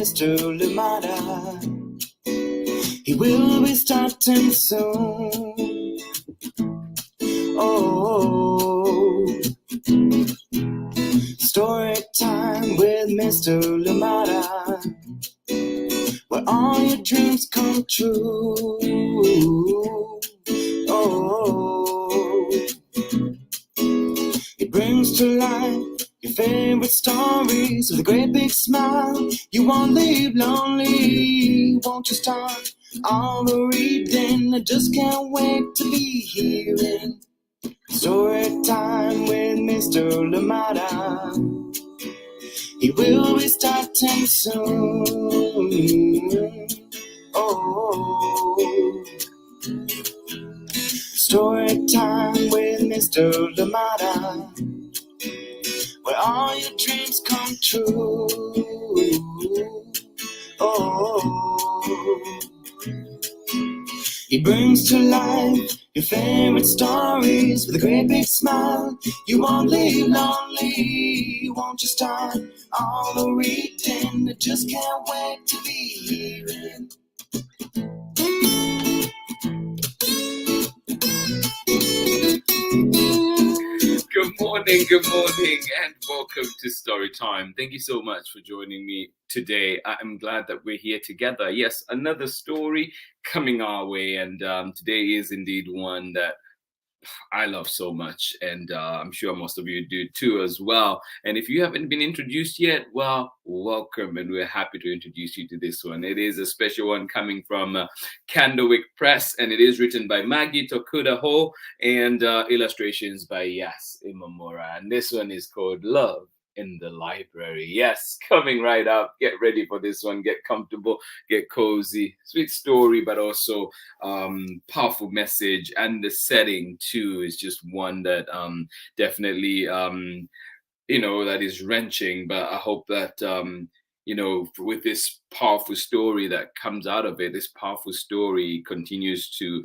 Mr. Lumada. He will be starting soon. Oh, story time with Mr. Lumada, where all your dreams come true. Oh, he brings to life your favorite stories with a great big smile. You won't leave lonely, won't you start all the reading? I just can't wait to be hearing story time with Mr. Lumada. He will be starting soon. Oh, story time with Mr. Lumada, where all your dreams come true. Oh, he brings to life your favorite stories with a great big smile. You won't leave lonely, won't you start all the reading? I just can't wait to be hearing. Good morning, and welcome to Storytime. Thank you so much for joining me today. I am glad that we're here together. Yes, another story coming our way, and today is indeed one that I love so much, and I'm sure most of you do too as well. And if you haven't been introduced yet, well, welcome, and we're happy to introduce you to this one. It is a special one coming from CANDLEWICK Press, and it is written by Maggie Tokuda-Hall and illustrations by Imamura. And this one is called Love in the Library. Yes, coming right up. Get ready for this one. Get comfortable, get cozy. Sweet story, but also powerful message. And the setting too is just one that definitely that is wrenching. But I hope that with this powerful story that comes out of it, this powerful story continues to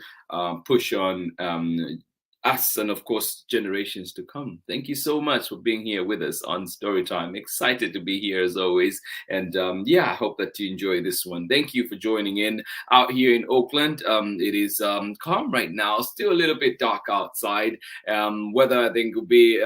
push on us and, of course, generations to come. Thank you so much for being here with us on Storytime. Excited to be here as always. And I hope that you enjoy this one. Thank you for joining in out here in Oakland. It is calm right now, still a little bit dark outside. Weather, I think, will be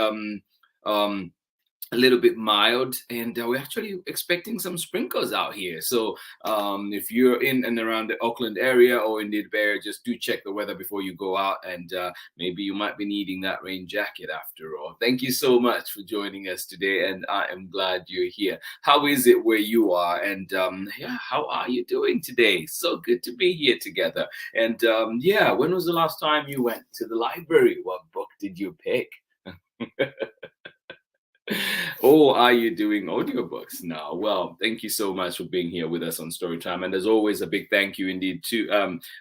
a little bit mild, and we're actually expecting some sprinkles out here. So if you're in and around the Oakland area or in the Bay Area, just do check the weather before you go out, and maybe you might be needing that rain jacket after all. Thank you so much for joining us today, and I am glad you're here. How is it where you are? And how are you doing today? So good to be here together. And when was the last time you went to the library? What book did you pick? Or are you doing audiobooks now? Well, thank you so much for being here with us on Storytime. And as always, a big thank you indeed to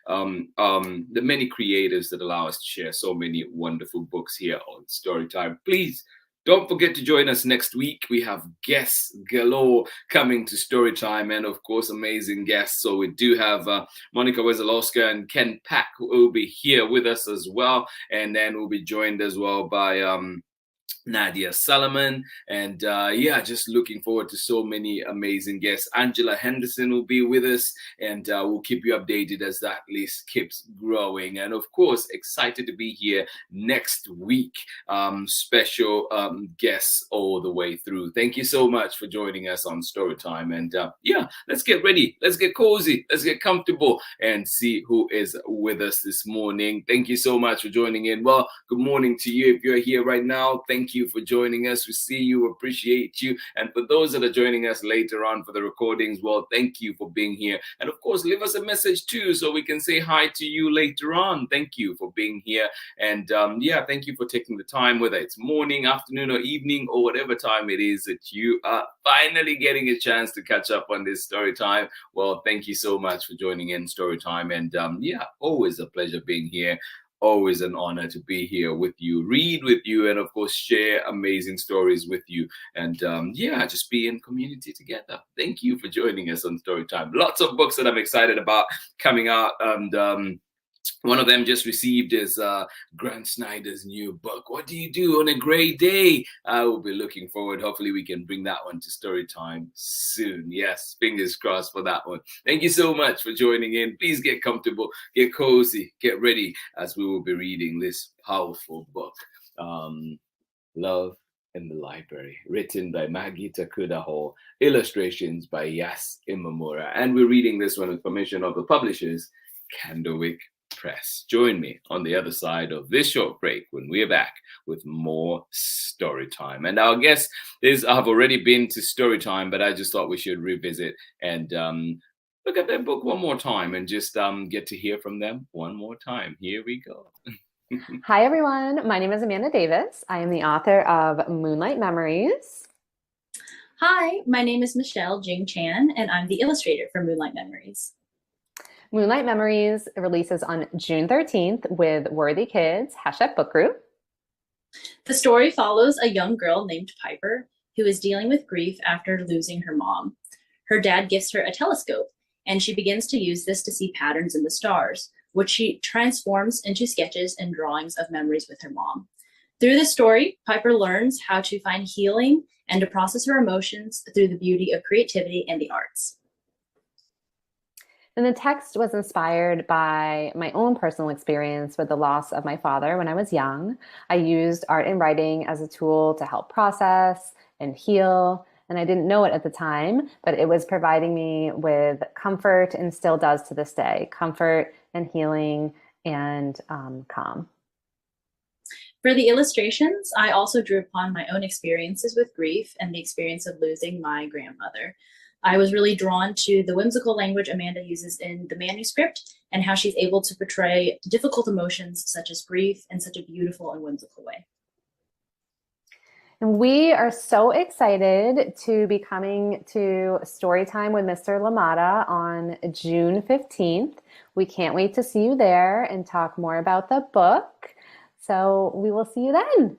the many creators that allow us to share so many wonderful books here on Storytime. Please don't forget to join us next week. We have guests galore coming to Storytime, and of course, amazing guests. So we do have Monica Wesolowska and Ken Pack, who will be here with us as well. And then we'll be joined as well by Nadia Solomon, and just looking forward to so many amazing guests. Angela Henderson will be with us, and we'll keep you updated as that list keeps growing. And of course, excited to be here next week. Special guests all the way through. Thank you so much for joining us on Storytime. And let's get ready, let's get cozy, let's get comfortable, and see who is with us this morning. Thank you so much for joining in. Well, good morning to you if you're here right now. Thank you for joining us. We see you, appreciate you. And for those that are joining us later on for the recordings, well, thank you for being here. And of course, leave us a message too, so we can say hi to you later on. Thank you for being here. And thank you for taking the time, whether it's morning, afternoon, or evening, or whatever time it is that you are finally getting a chance to catch up on this story time. Well, thank you so much for joining in Storytime. And always a pleasure being here. Always an honor to be here with you, read with you, and of course share amazing stories with you, and just be in community together. Thank you for joining us on Storytime. Lots of books that I'm excited about coming out, and One of them just received his Grant Snyder's new book. What do you do on a great day? I will be looking forward. Hopefully we can bring that one to story time soon. Yes, fingers crossed for that one. Thank you so much for joining in. Please get comfortable, get cozy, get ready as we will be reading this powerful book. Love in the Library, written by Maggie Tokuda-Hall, illustrations by Yas Imamura. And we're reading this one with permission of the publishers, CANDLEWICK Press. Join me on the other side of this short break when we're back with more story time. And our guest I've already been to story time, but I just thought we should revisit and look at their book one more time and just get to hear from them one more time. Here we go. Hi, everyone. My name is Amanda Davis. I am the author of Moonlight Memories. Hi, my name is Michelle Jing Chan, and I'm the illustrator for Moonlight Memories. Moonlight Memories releases on June 13th with Worthy Kids, # book group. The story follows a young girl named Piper who is dealing with grief after losing her mom. Her dad gifts her a telescope, and she begins to use this to see patterns in the stars, which she transforms into sketches and drawings of memories with her mom. Through this story, Piper learns how to find healing and to process her emotions through the beauty of creativity and the arts. And the text was inspired by my own personal experience with the loss of my father when I was young. I used art and writing as a tool to help process and heal. And I didn't know it at the time, but it was providing me with comfort and still does to this day. Comfort and healing and calm. For the illustrations, I also drew upon my own experiences with grief and the experience of losing my grandmother. I was really drawn to the whimsical language Amanda uses in the manuscript and how she's able to portray difficult emotions such as grief in such a beautiful and whimsical way. And we are so excited to be coming to Storytime with Mr. Lamada on June 15th. We can't wait to see you there and talk more about the book. So we will see you then.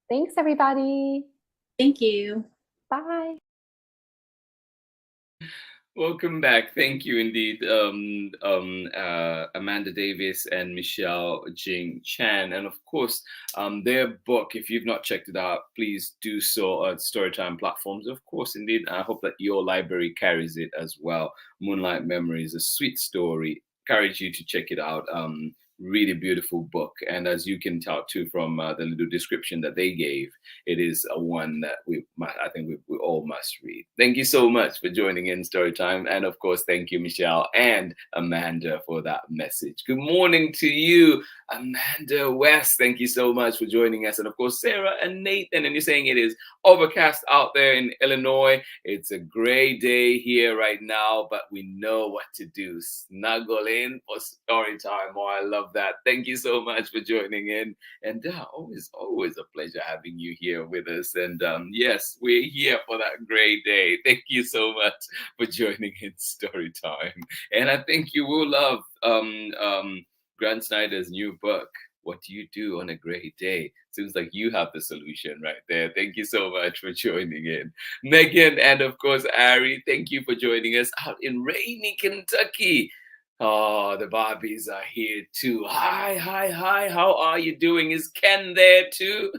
Thanks, everybody. Thank you. Bye. Welcome back. Thank you indeed, Amanda Davis and Michelle Jing Chan. And of course, their book, if you've not checked it out, please do so at Storytime platforms. Of course, indeed, I hope that your library carries it as well. Moonlight Memories, a sweet story. Encourage you to check it out. Really beautiful book. And as you can tell too from the little description that they gave, it is a one that I think we all must read. Thank you so much for joining in Storytime. And of course, thank you, Michelle and Amanda, for that message. Good morning to you, Amanda West. Thank you so much for joining us. And of course, Sarah and Nathan. And you're saying it is overcast out there in Illinois. It's a gray day here right now, but we know what to do. Snuggle in for story time. Oh, I love that. Thank you so much for joining in. And always a pleasure having you here with us. And yes, we're here for that gray day. Thank you so much for joining in story time. And I think you will love Grant Snyder's new book, What Do You Do on a Great Day? Seems like you have the solution right there. Thank you so much for joining in. Megan and of course, Ari, thank you for joining us out in rainy Kentucky. Oh, the Barbies are here too. Hi. How are you doing? Is Ken there too?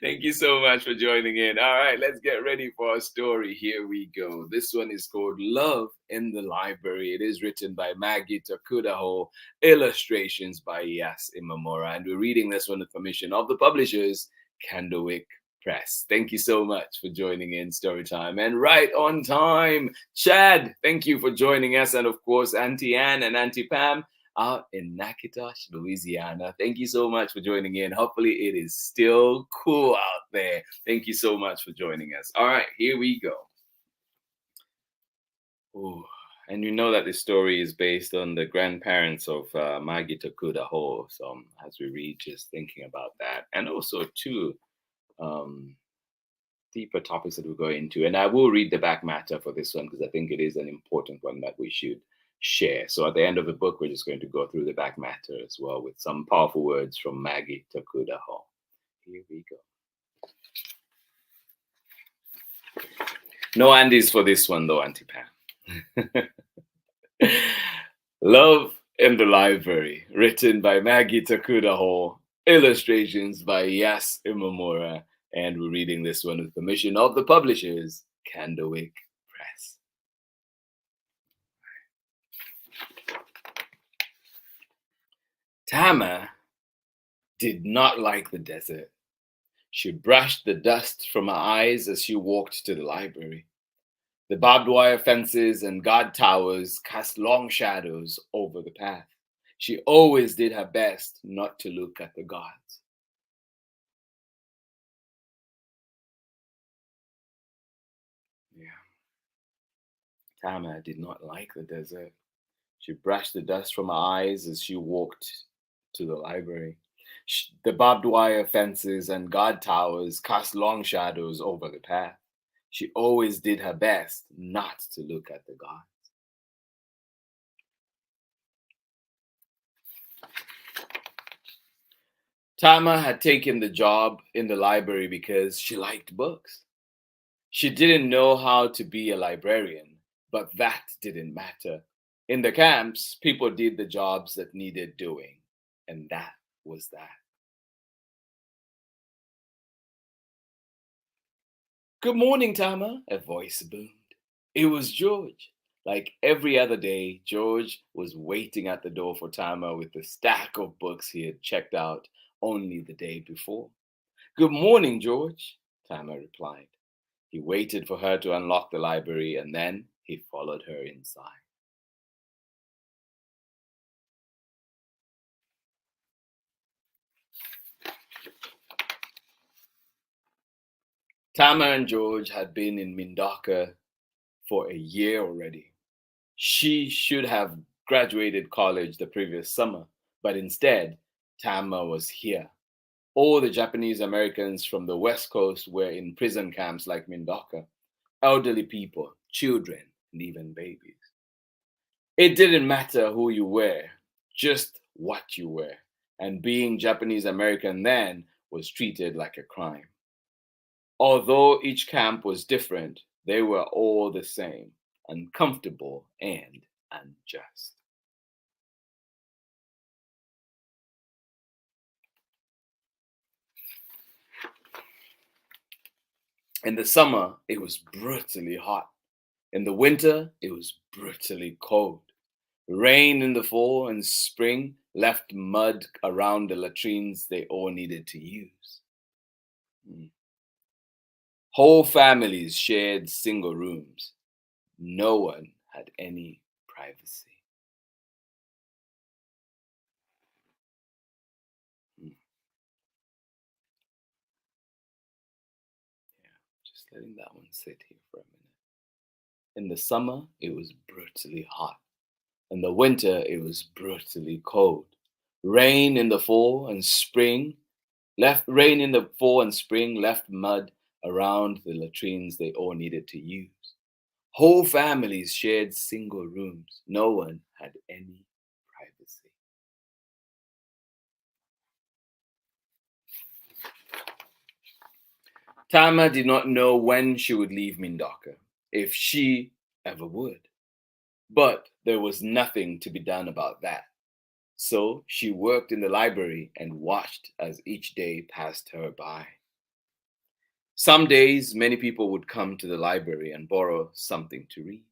Thank you so much for joining in. All right, let's get ready for our story. Here we go. This one is called Love in the Library. It is written by Maggie Tokuda-Hall, illustrations by Yas Imamura, and we're reading this one with permission of the publishers, CANDLEWICK Press. Thank you so much for joining in Storytime. And right on time, Chad, thank you for joining us. And of course, Auntie Ann and Auntie Pam out in Natchitoches, Louisiana. Thank you so much for joining in. Hopefully it is still cool out there. Thank you so much for joining us. All right, here we go. Ooh. And you know that this story is based on the grandparents of Maggie Tokuda-Hall. So as we read, just thinking about that. And also too, deeper topics that we'll go into. And I will read the back matter for this one because I think it is an important one that we should share. So at the end of the book, we're just going to go through the back matter as well with some powerful words from Maggie Tokuda-Hall. Here we go. No Andes for this one though, Auntie Pam. Love in the Library, written by Maggie Tokuda-Hall, illustrations by Imamura, and we're reading this one with permission of the publishers, CANDLEWICK Press. Tama did not like the desert. She brushed the dust from her eyes as she walked to the library. The barbed wire fences and guard towers cast long shadows over the path. She always did her best not to look at the guards. Yeah. Tama did not like the desert. She brushed the dust from her eyes as she walked to the library. The barbed wire fences and guard towers cast long shadows over the path. She always did her best not to look at the guards. Tama had taken the job in the library because she liked books. She didn't know how to be a librarian, but that didn't matter. In the camps, people did the jobs that needed doing, and that was that. "Good morning, Tama," a voice boomed. It was George. Like every other day, George was waiting at the door for Tama with the stack of books he had checked out only the day before. "Good morning, George," Tama replied. He waited for her to unlock the library and then he followed her inside. Tama and George had been in Minidoka for a year already. She should have graduated college the previous summer, but instead, Tama was here. All the Japanese Americans from the West Coast were in prison camps like Minidoka. Elderly people, children, and even babies. It didn't matter who you were, just what you were. And being Japanese American then was treated like a crime. Although each camp was different, they were all the same, uncomfortable and unjust. In the summer, it was brutally hot. In the winter, it was brutally cold. Rain in the fall and spring left mud around the latrines they all needed to use. Whole families shared single rooms. No one had any privacy. Yeah, just letting that one sit here for a minute. In the summer, it was brutally hot. In the winter, it was brutally cold. Rain in the fall and spring left mud around the latrines they all needed to use. Whole families shared single rooms. No one had any privacy. Tama did not know when she would leave Minidoka, if she ever would. But there was nothing to be done about that. So she worked in the library and watched as each day passed her by. Some days, many people would come to the library and borrow something to read.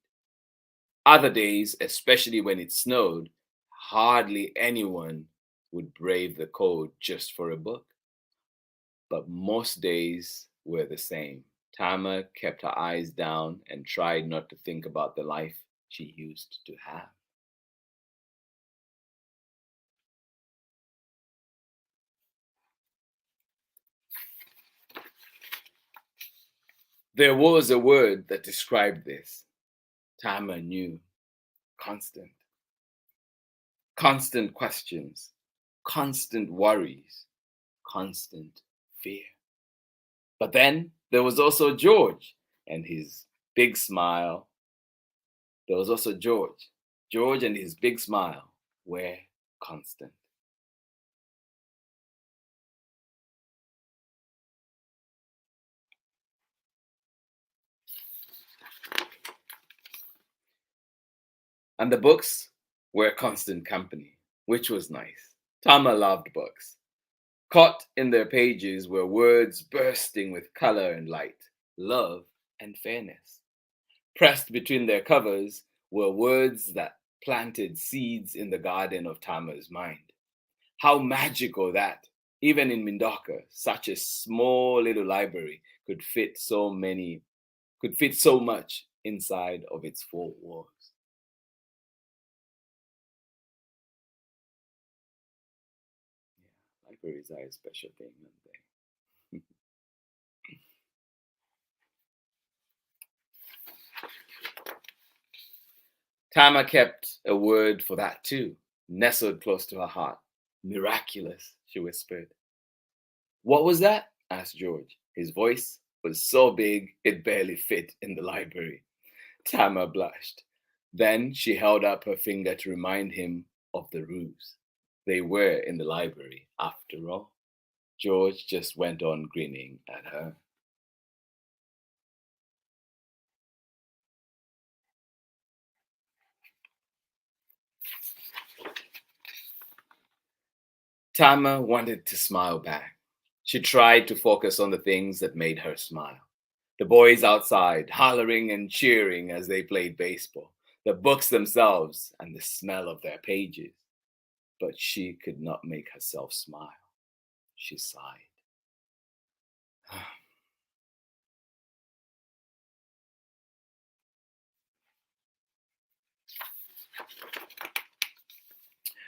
Other days, especially when it snowed, hardly anyone would brave the cold just for a book. But most days were the same. Tama kept her eyes down and tried not to think about the life she used to have. There was a word that described this. Tama knew. Constant. Constant questions, constant worries, constant fear. But then there was also George and his big smile. There was also George. George and his big smile were constant. And the books were constant company, which was nice. Tama loved books. Caught in their pages were words bursting with color and light, love and fairness. Pressed between their covers were words that planted seeds in the garden of Tama's mind. How magical that, even in Minidoka, such a small little library could fit so much inside of its four walls. Yeah, libraries are a special thing, aren't they? Tama kept a word for that too, nestled close to her heart. Miraculous, she whispered. What was that? Asked George. His voice was so big it barely fit in the library. Tama blushed. Then she held up her finger to remind him of the ruse. They were in the library, after all. George just went on grinning at her. Tama wanted to smile back. She tried to focus on the things that made her smile. The boys outside, hollering and cheering as they played baseball, the books themselves, and the smell of their pages. But she could not make herself smile. She sighed.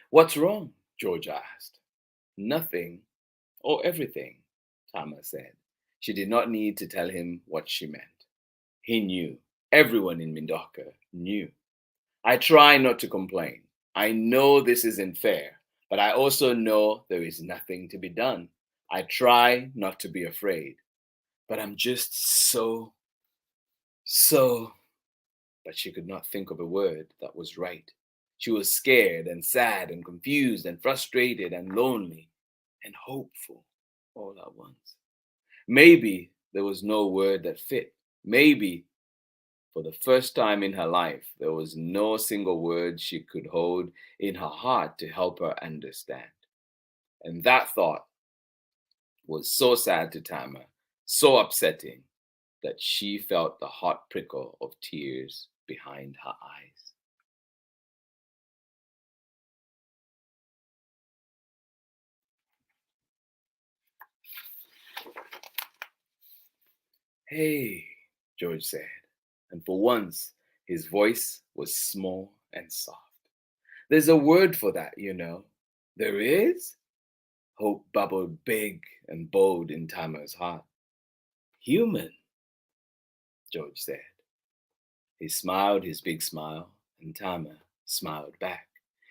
What's wrong? George asked. Nothing or everything, Tama said. She did not need to tell him what she meant. He knew. Everyone in Minidoka knew. I try not to complain. I know this isn't fair, but I also know there is nothing to be done. I try not to be afraid, but I'm just so. But she could not think of a word that was right. She was scared and sad and confused and frustrated and lonely and hopeful all at once. Maybe there was no word that fit. Maybe for the first time in her life, there was no single word she could hold in her heart to help her understand. And that thought was so sad to Tama, so upsetting, that she felt the hot prickle of tears behind her eyes. Hey, George said, and for once his voice was small and soft. There's a word for that, you know. There is? Hope bubbled big and bold in Tama's heart. Human, George said. He smiled his big smile, and Tama smiled back.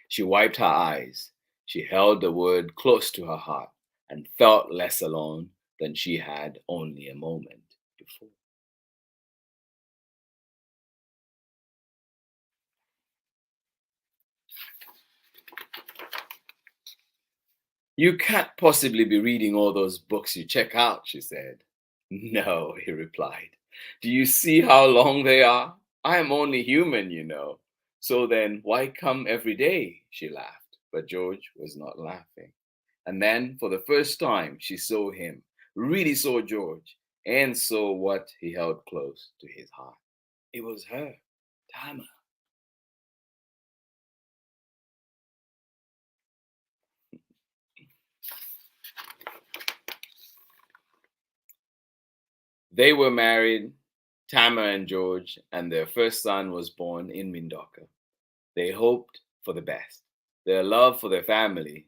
She wiped her eyes. She held the word close to her heart and felt less alone than she had only a moment before. You can't possibly be reading all those books you check out, she said. No, he replied. Do you see how long they are? I am only human, you know. So then why come every day? She laughed, but George was not laughing. And then for the first time, she saw him, really saw George, and saw what he held close to his heart. It was her, Tama. They were married, Tama and George, and their first son was born in Minidoka. They hoped for the best. Their love for the family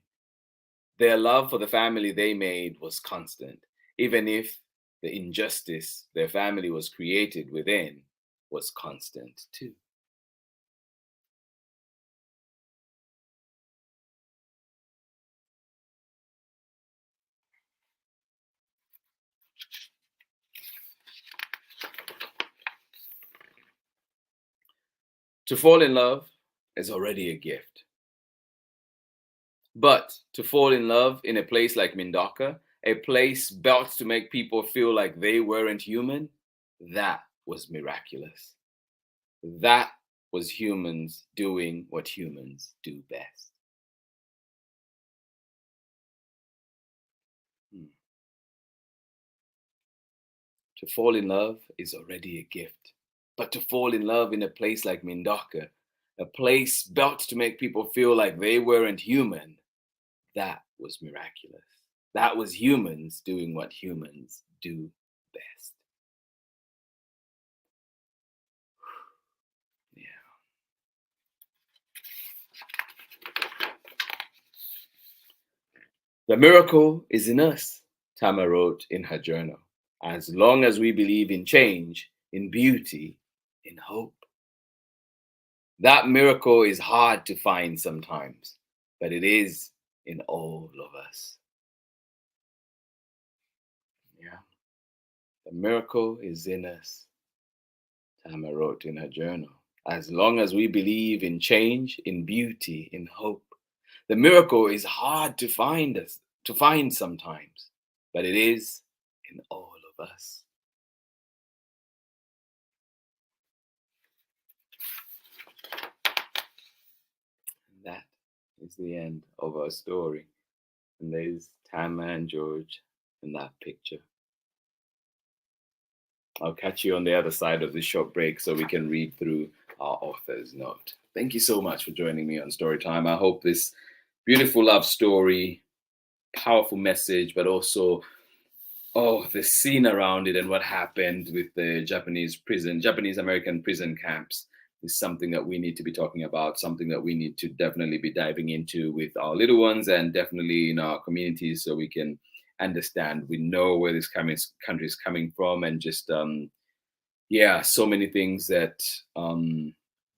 they made was constant, even if the injustice their family was created within was constant too. To fall in love is already a gift. But to fall in love in a place like Minidoka, a place built to make people feel like they weren't human, that was miraculous. That was humans doing what humans do best. To fall in love is already a gift. But to fall in love in a place like Minidoka, a place built to make people feel like they weren't human, that was miraculous. That was humans doing what humans do best. Yeah. The miracle is in us, Tama wrote in her journal. As long as we believe in change, in beauty, in hope. That miracle is hard to find sometimes, but it is in all of us. Yeah. The miracle is in us, Tama wrote in her journal. As long as we believe in change, in beauty, in hope. The miracle is hard to find sometimes, but it is in all of us. And that is the end of our story. And there's Tama and George in that picture. I'll catch you on the other side of this short break so we can read through our author's note. Thank you so much for joining me on Storytime. I hope this beautiful love story, powerful message, but also, the scene around it and what happened with the Japanese American prison camps is something that we need to be talking about, something that we need to definitely be diving into with our little ones and definitely in our communities so we can understand, we know where this country is coming from, and just so many things that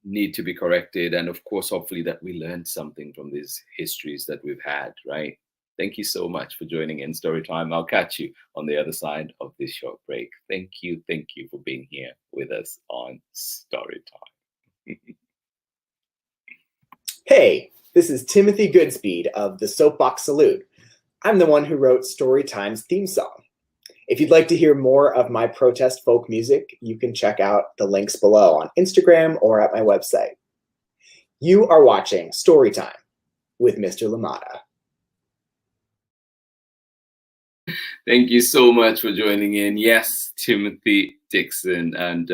need to be corrected, and of course hopefully that we learned something from these histories that we've had, right? Thank you so much for joining in Storytime. I'll catch you on the other side of this short break. Thank you for being here with us on Storytime. Hey, this is Timothy Goodspeed of the Soapbox Salute. I'm the one who wrote Storytime's theme song. If you'd like to hear more of my protest folk music, you can check out the links below on Instagram or at my website. You are watching Storytime with Mr. LaMotta. Thank you so much for joining in. Yes, Timothy Dixon, and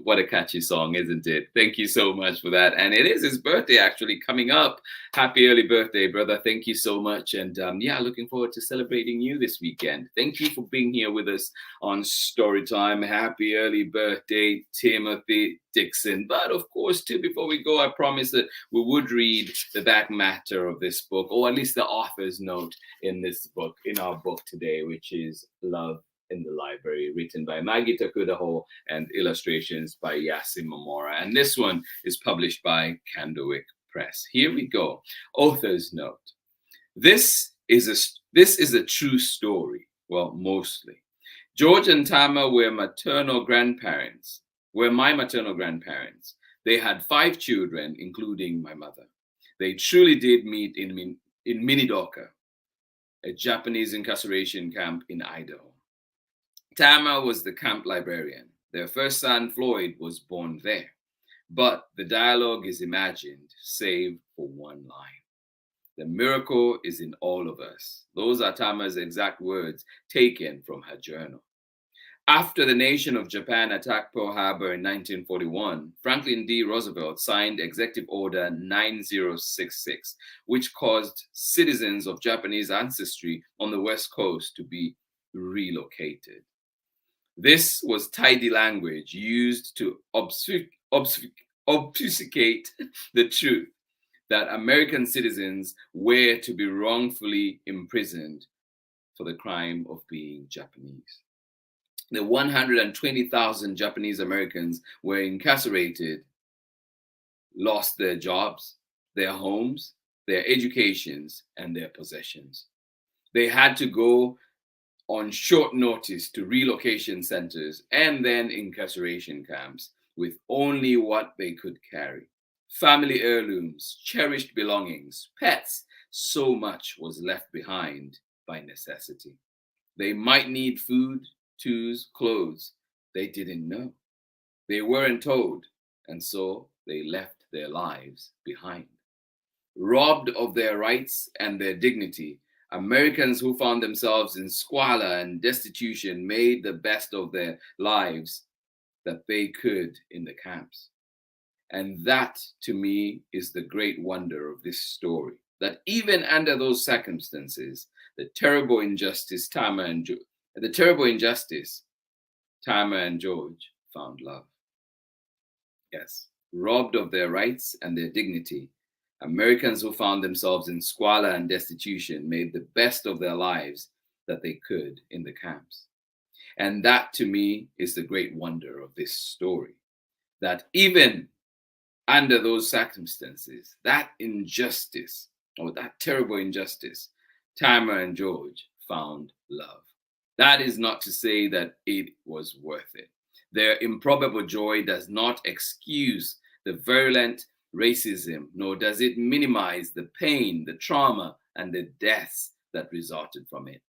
what a catchy song, isn't it? Thank you so much for that. And it is his birthday actually coming up. Happy early birthday, brother. Thank you so much. And looking forward to celebrating you this weekend. Thank you for being here with us on Storytime. Happy early birthday, Timothy Dixon. But of course, too, before we go, I promised that we would read the back matter of this book, or at least the author's note in this book, in our book today, which is Love in the Library, written by Maggie Tokuda-Hall and illustrations by Imamura. And this one is published by CANDLEWICK Press. Here we go. Author's note. This is a true story. Well, mostly. George and Tama were my maternal grandparents. They had 5 children, including my mother. They truly did meet in Minidoka, a Japanese incarceration camp in Idaho. Tama was the camp librarian. Their first son, Floyd, was born there. But the dialogue is imagined, save for one line. The miracle is in all of us. Those are Tama's exact words taken from her journal. After the nation of Japan attacked Pearl Harbor in 1941, Franklin D. Roosevelt signed Executive Order 9066, which caused citizens of Japanese ancestry on the West Coast to be relocated. This was tidy language used to obfuscate the truth that American citizens were to be wrongfully imprisoned for the crime of being Japanese. The 120,000 Japanese Americans were incarcerated, lost their jobs, their homes, their educations, and their possessions. They had to go on short notice to relocation centers and then incarceration camps with only what they could carry. Family heirlooms, cherished belongings, pets, so much was left behind by necessity. They might need food, tools, clothes. They didn't know. They weren't told, and so they left their lives behind. Robbed of their rights and their dignity, Americans who found themselves in squalor and destitution made the best of their lives that they could in the camps. And that, to me, is the great wonder of this story, that even under those circumstances, the terrible injustice, Tama and George found love. Yes, robbed of their rights and their dignity, Americans who found themselves in squalor and destitution made the best of their lives that they could in the camps. And that, to me, is the great wonder of this story, that even under those circumstances, that injustice, or that terrible injustice, Tama and George found love. That is not to say that it was worth it. Their improbable joy does not excuse the virulent racism, nor does it minimize the pain, the trauma, and the deaths that resulted from it.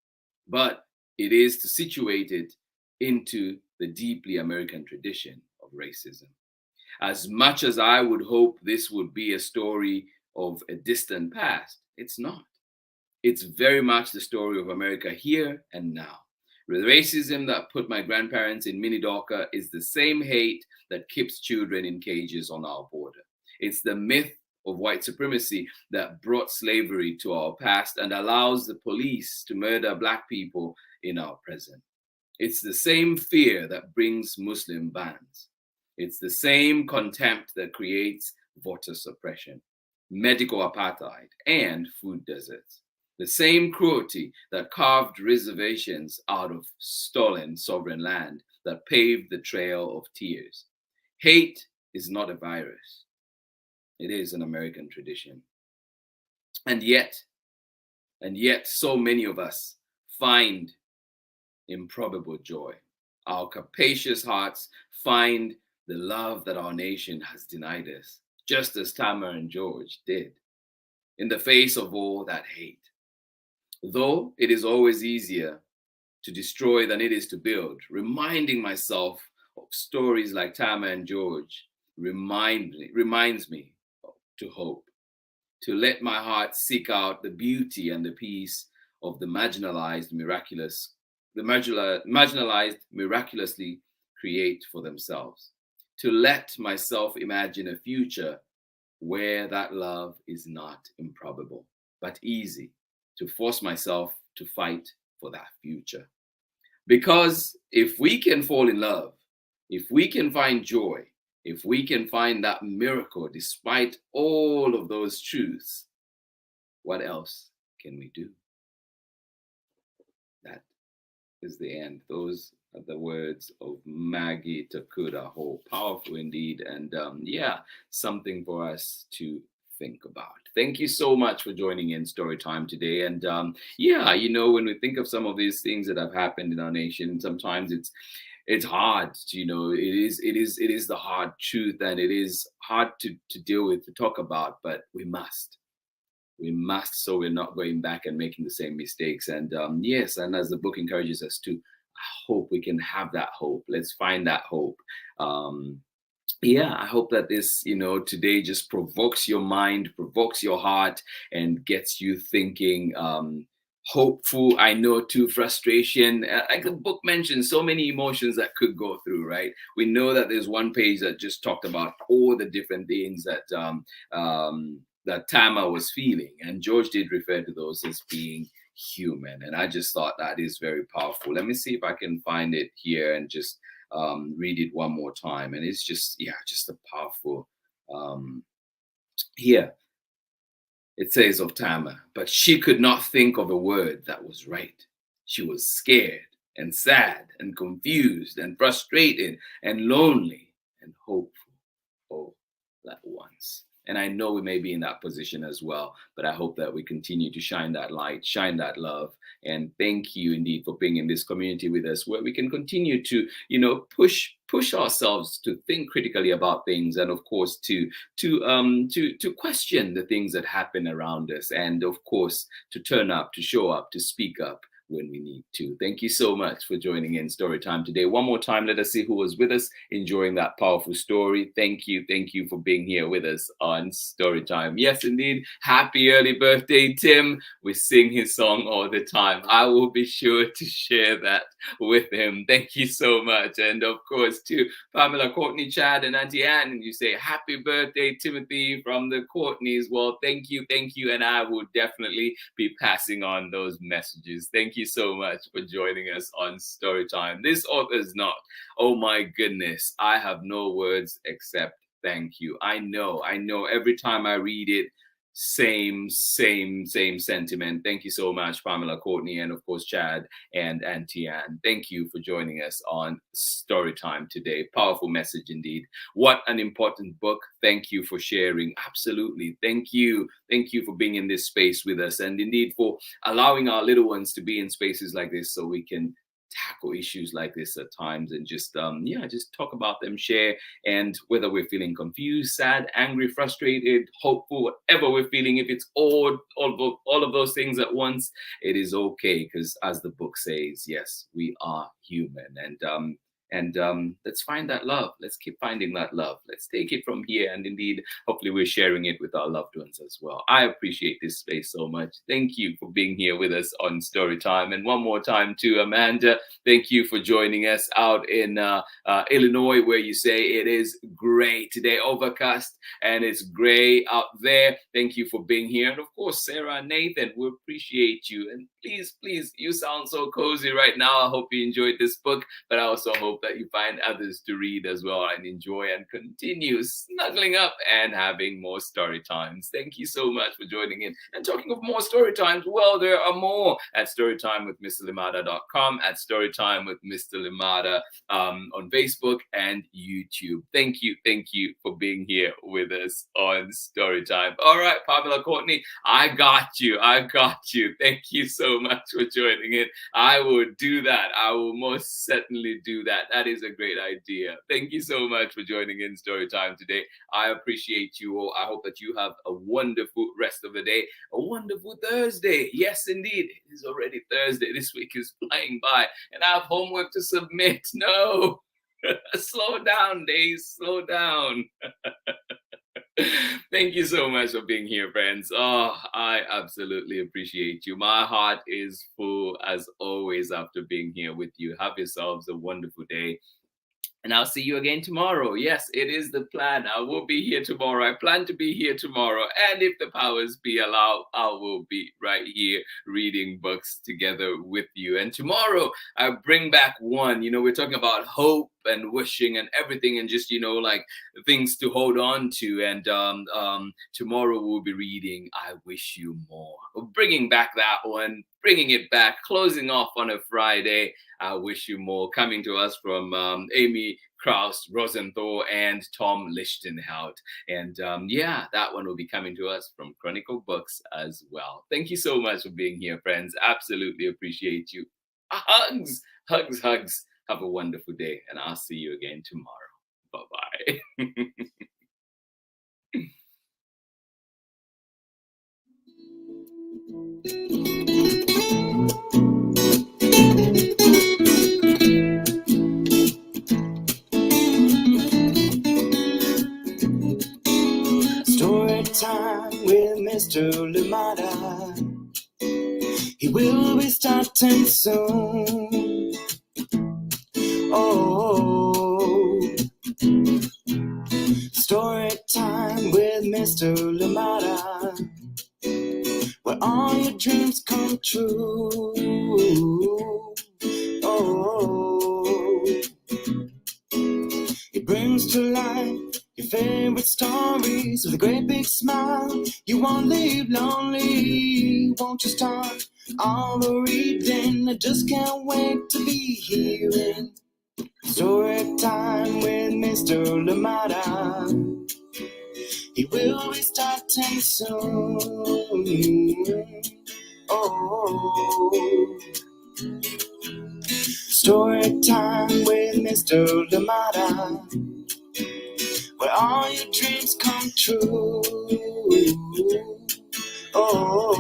But it is to situate it into the deeply American tradition of racism. As much as I would hope this would be a story of a distant past, it's not. It's very much the story of America here and now. The racism that put my grandparents in Minidoka is the same hate that keeps children in cages on our border. It's the myth of white supremacy that brought slavery to our past and allows the police to murder Black people in our present. It's the same fear that brings Muslim bans. It's the same contempt that creates voter suppression, medical apartheid, and food deserts. The same cruelty that carved reservations out of stolen sovereign land that paved the trail of tears. Hate is not a virus. It is an American tradition. And yet, so many of us find improbable joy. Our capacious hearts find the love that our nation has denied us, just as Tama and George did, in the face of all that hate. Though it is always easier to destroy than it is to build, reminding myself of stories like Tama and George reminds me to hope, to let my heart seek out the beauty and the peace of the marginalized miraculously create for themselves, to let myself imagine a future where that love is not improbable, but easy, to force myself to fight for that future. Because if we can fall in love, if we can find joy, if we can find that miracle despite all of those truths, what else can we do? That is the end. Those are the words of Maggie Tokuda-Hall. Powerful indeed. And something for us to think about. Thank you so much for joining in Storytime today. And when we think of some of these things that have happened in our nation, sometimes it's hard to, it is the hard truth, and it is hard to deal with, to talk about, but we must, so we're not going back and making the same mistakes. And and as the book encourages us to, I hope we can have that hope. Let's find that hope. I hope that this, today just provokes your mind, provokes your heart, and gets you thinking, hopeful. I know too, frustration. Like the book mentions, so many emotions that could go through, right? We know that there's one page that just talked about all the different things that that Tama was feeling, and George did refer to those as being human. And I just thought that is very powerful. Let me see if I can find it here and just read it one more time. And it's just a powerful here. It says of Tama, but she could not think of a word that was right. She was scared and sad and confused and frustrated and lonely and hopeful all at once. And I know we may be in that position as well, but I hope that we continue to shine that light, shine that love. And thank you indeed for being in this community with us, where we can continue to, push ourselves to think critically about things, and of course to question the things that happen around us, and of course to turn up, to show up, to speak up when we need to. Thank you so much for joining in Storytime today. One more time, let us see who was with us enjoying that powerful story. Thank you for being here with us on Storytime. Yes, indeed. Happy early birthday, Tim. We sing his song all the time. I will be sure to share that with him. Thank you so much. And of course, to Pamela, Courtney, Chad, and Auntie Anne, and you say happy birthday, Timothy, from the Courtneys. Well, thank you, and I will definitely be passing on those messages. Thank you so much for joining us on Storytime. This author's not. Oh my goodness, I have no words except thank you. I know. Every time I read it, same sentiment. Thank you so much, Pamela, Courtney, and of course Chad and Auntie Anne. Thank you for joining us on Storytime today. Powerful message indeed. What an important book. Thank you for sharing. Absolutely. Thank you for being in this space with us, and indeed for allowing our little ones to be in spaces like this so we can tackle issues like this at times and just talk about them, share, and whether we're feeling confused, sad, angry, frustrated, hopeful, whatever we're feeling, if it's all of those things at once, it is okay, because as the book says, yes, we are human, and let's find that love. Let's keep finding that love. Let's take it from here. And indeed, hopefully we're sharing it with our loved ones as well. I appreciate this space so much. Thank you for being here with us on Storytime. And one more time to Amanda, thank you for joining us out in Illinois, where you say it is gray today, overcast, and it's gray out there. Thank you for being here. And of course, Sarah and Nathan, we appreciate you. And please, you sound so cozy right now. I hope you enjoyed this book, but I also hope that you find others to read as well and enjoy and continue snuggling up and having more story times. Thank you so much for joining in. And talking of more story times, well, there are more at storytimewithmrlimada.com, at Storytime with Mr. Limada on Facebook and YouTube. Thank you for being here with us on Storytime. All right, Pamela, Courtney, I got you. Thank you so much for joining in. I will do that. I will most certainly do that. That is a great idea. Thank you so much for joining in Storytime today. I appreciate you all. I hope that you have a wonderful rest of the day, a wonderful Thursday. Yes, indeed. It is already Thursday. This week is flying by and I have homework to submit. No. Slow down, Days. Slow down. Thank you so much for being here, friends. Oh, I absolutely appreciate you. My heart is full as always after being here with you. Have yourselves a wonderful day. And I'll see you again tomorrow. Yes, it is the plan. I will be here tomorrow. I plan to be here tomorrow. And if the powers be allowed, I will be right here reading books together with you. And tomorrow, I bring back one. We're talking about hope and wishing and everything, and just, like things to hold on to. And tomorrow we'll be reading I Wish You More. We're bringing back that one, bringing it back, closing off on a Friday. I Wish You More, coming to us from Amy Kraus Rosenthal and Tom Lichtenhout. And that one will be coming to us from Chronicle Books as well. Thank you so much for being here, friends. Absolutely appreciate you. Hugs. Have a wonderful day, and I'll see you again tomorrow. Bye-bye. Story time with Mr. Limada. He will be starting soon. Oh, story time with Mr. Limada, where all your dreams come true. Oh, he brings to life your favorite stories with a great big smile. You won't leave lonely. Won't you start all the reading? I just can't wait to be hearing story time with Mr. Limada. He will be starting soon. Oh, story time with Mr. Limada, where all your dreams come true. Oh,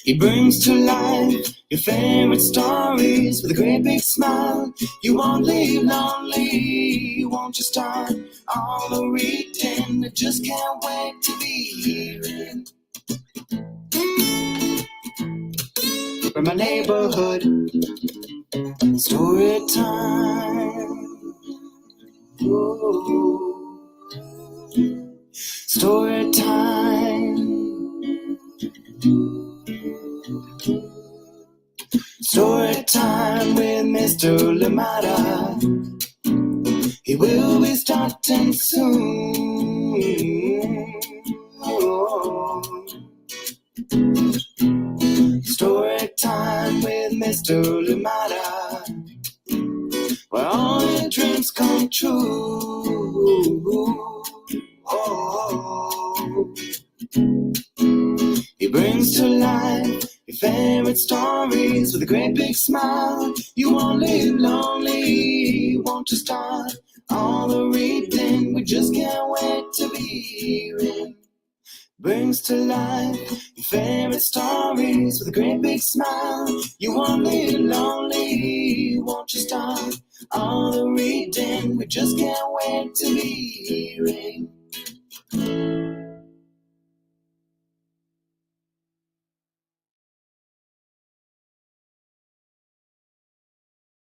He brings to life your favorite stories with a great big smile. You won't leave lonely, won't you start all the reading? I just can't wait to be hearing from my neighborhood. Story time. Ooh. Story time. Story time with Mr. Lamada. He will be starting soon. Oh. Story time with Mr. Lamada, where all your dreams come true. Oh. He brings to life your favorite stories with a great big smile. You won't live lonely, won't you start all the reading? We just can't wait to be hearing. Brings to life your favorite stories with a great big smile. You won't live lonely, won't you start all the reading? We just can't wait to be hearing